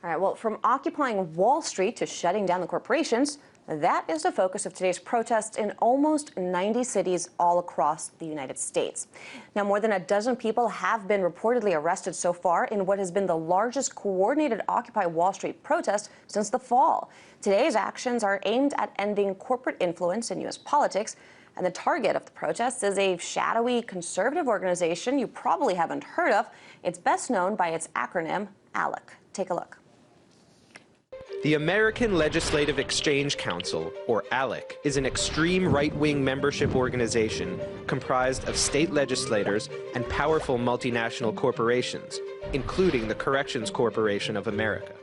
All right, well, from occupying Wall Street to shutting down the corporations, that is the focus of today's protests in almost 90 cities all across the United States. Now, more than a dozen people have been reportedly arrested so far in what has been the largest coordinated Occupy Wall Street protest since the fall. Today's actions are aimed at ending corporate influence in U.S. politics, and the target of the protests is a shadowy conservative organization you probably haven't heard of. It's best known by its acronym, ALEC. Take a look. The American Legislative Exchange Council, or ALEC, is an extreme right-wing membership organization comprised of state legislators and powerful multinational corporations, including the Corrections Corporation of America.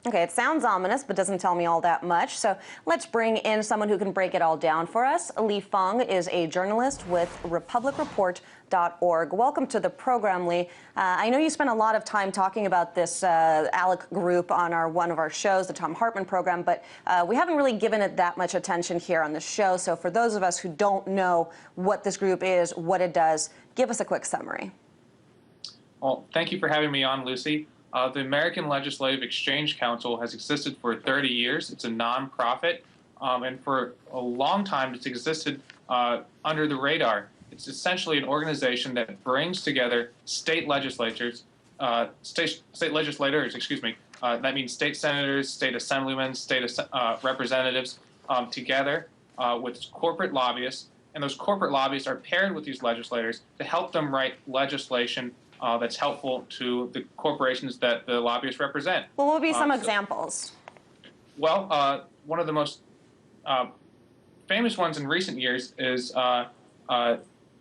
Okay, it sounds ominous, but doesn't tell me all that much. So let's bring in someone who can break it all down for us. Lee Fang is a journalist with RepublicReport.org. Welcome to the program, Lee. I know you spent a lot of time talking about this ALEC group on one of our shows, the Thom Hartmann program, but we haven't really given it that much attention here on the show. So for those of us who don't know what this group is, what it does, give us a quick summary. Well, thank you for having me on, Lucy. The American Legislative Exchange Council has existed for 30 years. It's a nonprofit, and for a long time it's existed under the radar. It's essentially an organization that brings together state legislators, excuse me. That means state senators, state assemblymen, state representatives together with corporate lobbyists, and those corporate lobbyists are paired with these legislators to help them write legislation that's helpful to the corporations that the lobbyists represent. Well, what would be some examples? Well, one of the most famous ones in recent years is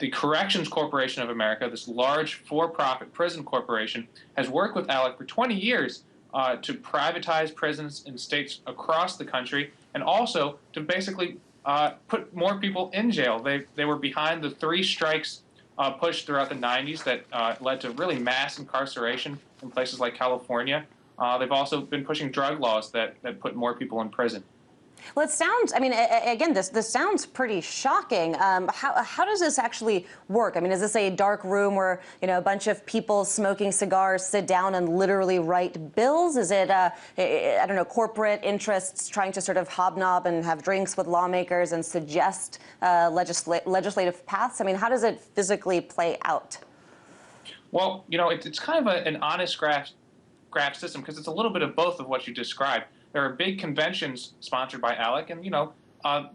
the Corrections Corporation of America, this large for-profit prison corporation, has worked with ALEC for 20 years to privatize prisons in states across the country and also to basically put more people in jail. They were behind the 3 strikes pushed throughout the 90s that led to really mass incarceration in places like California. They've also been pushing drug laws that put more people in prison. Well, it sounds, I mean, again, this sounds pretty shocking. How does this actually work? I mean, is this a dark room where, you know, a bunch of people smoking cigars sit down and literally write bills? Is it, I don't know, corporate interests trying to sort of hobnob and have drinks with lawmakers and suggest legislative paths? I mean, how does it physically play out? Well, you know, it's kind of an honest graft system because it's a little bit of both of what you described. There are big conventions sponsored by ALEC, and, you know,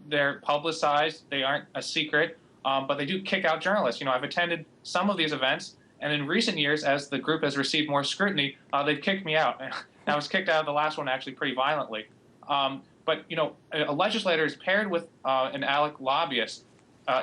they're publicized. They aren't a secret, but they do kick out journalists. You know, I've attended some of these events, and in recent years, as the group has received more scrutiny, they've kicked me out. I was kicked out of the last one actually pretty violently. But, you know, a legislator is paired with an ALEC lobbyist,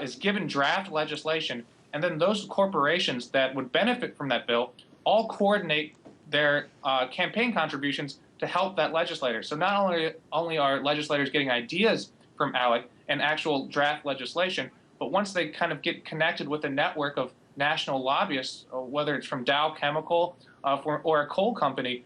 is given draft legislation, and then those corporations that would benefit from that bill all coordinate their campaign contributions to help that legislator. So not only are legislators getting ideas from ALEC and actual draft legislation, but once they kind of get connected with a network of national lobbyists, whether it's from Dow Chemical or a coal company,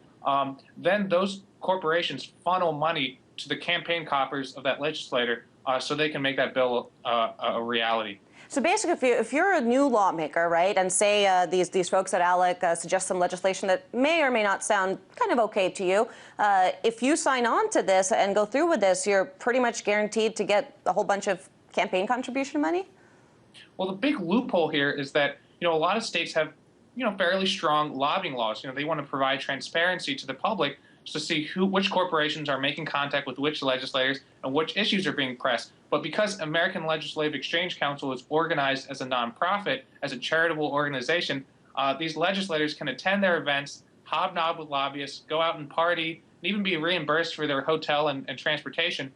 then those corporations funnel money to the campaign coffers of that legislator so they can make that bill a reality. So basically, if you're a new lawmaker, right, and say these folks at ALEC suggest some legislation that may or may not sound kind of okay to you, if you sign on to this and go through with this, you're pretty much guaranteed to get a whole bunch of campaign contribution money? Well, the big loophole here is that, you know, a lot of states have, you know, fairly strong lobbying laws. You know, they want to provide transparency to the public to see which corporations are making contact with which legislators and which issues are being pressed. But because American Legislative Exchange Council is organized as a nonprofit, as a charitable organization, these legislators can attend their events, hobnob with lobbyists, go out and party, and even be reimbursed for their hotel and transportation.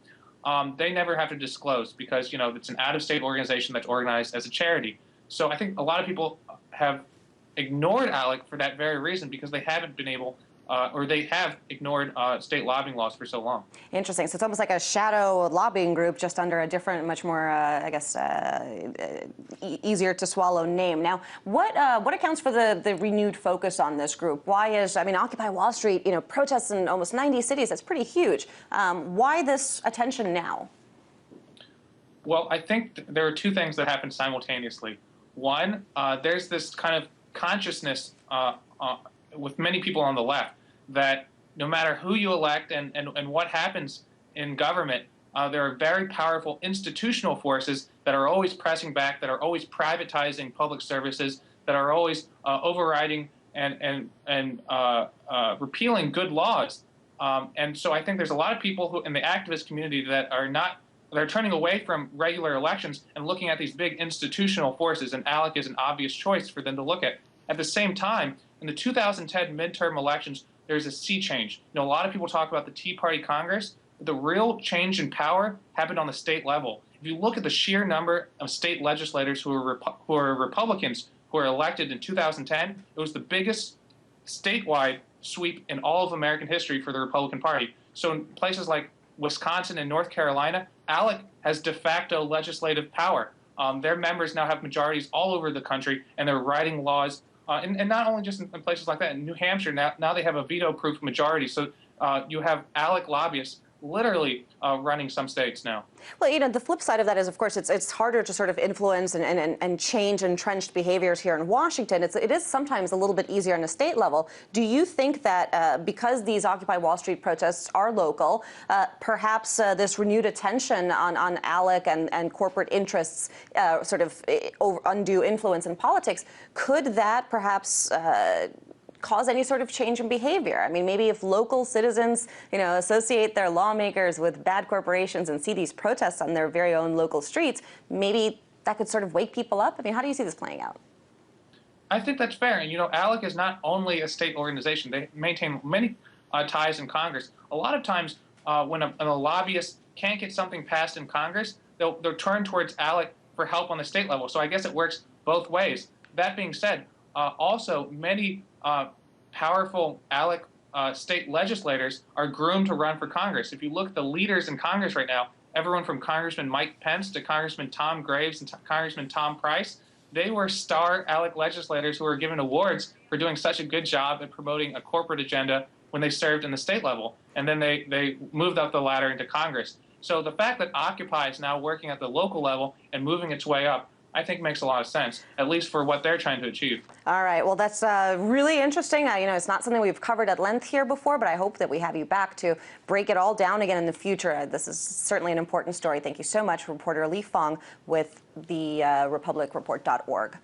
They never have to disclose because, you know, it's an out-of-state organization that's organized as a charity. So I think a lot of people have ignored ALEC for that very reason because they haven't been able or they have ignored state lobbying laws for so long. Interesting. So it's almost like a shadow lobbying group, just under a different, much more, I guess, easier to swallow name. Now, what accounts for the renewed focus on this group? Why is, I mean, Occupy Wall Street, you know, protests in almost 90 cities, that's pretty huge. Why this attention now? Well, I think there are 2 things that happen simultaneously. One, there's this kind of consciousness with many people on the left that no matter who you elect and what happens in government, there are very powerful institutional forces that are always pressing back, that are always privatizing public services, that are always overriding and repealing good laws. And so I think there's a lot of people who in the activist community that are they're turning away from regular elections and looking at these big institutional forces, and Alec is an obvious choice for them to look at. At the same time, in the 2010 midterm elections, there's a sea change. You know, a lot of people talk about the Tea Party Congress, but the real change in power happened on the state level. If you look at the sheer number of state legislators who are Republicans who were elected in 2010, it was the biggest statewide sweep in all of American history for the Republican Party. So in places like Wisconsin and North Carolina, Alec has de facto legislative power. Their members now have majorities all over the country, and they're writing laws. And not only just in places like that, in New Hampshire, now they have a veto-proof majority. So you have Alec lobbyists literally running some states now. Well, you know, the flip side of that is, of course, it's harder to sort of influence and change entrenched behaviors here in Washington. It is sometimes a little bit easier on a state level. Do you think that because these Occupy Wall Street protests are local, perhaps this renewed attention on Alec and corporate interests, sort of undue influence in politics, could that perhaps cause any sort of change in behavior? I mean, maybe if local citizens, you know, associate their lawmakers with bad corporations and see these protests on their very own local streets, maybe that could sort of wake people up. I mean, how do you see this playing out? I think that's fair. And, you know, Alec is not only a state organization. They maintain many ties in Congress. A lot of times when a lobbyist can't get something passed in Congress, they'll turn towards Alec for help on the state level. So I guess it works both ways. That being said, also many powerful Alec state legislators are groomed to run for Congress. If you look at the leaders in Congress right now, everyone from Congressman Mike Pence to Congressman Tom Graves and Congressman Tom Price, they were star Alec legislators who were given awards for doing such a good job at promoting a corporate agenda when they served in the state level. And then they moved up the ladder into Congress. So the fact that Occupy is now working at the local level and moving its way up, I think makes a lot of sense, at least for what they're trying to achieve. All right. Well, that's really interesting. You know, it's not something we've covered at length here before, but I hope that we have you back to break it all down again in the future. This is certainly an important story. Thank you so much, reporter Lee Fang with the republicreport.org.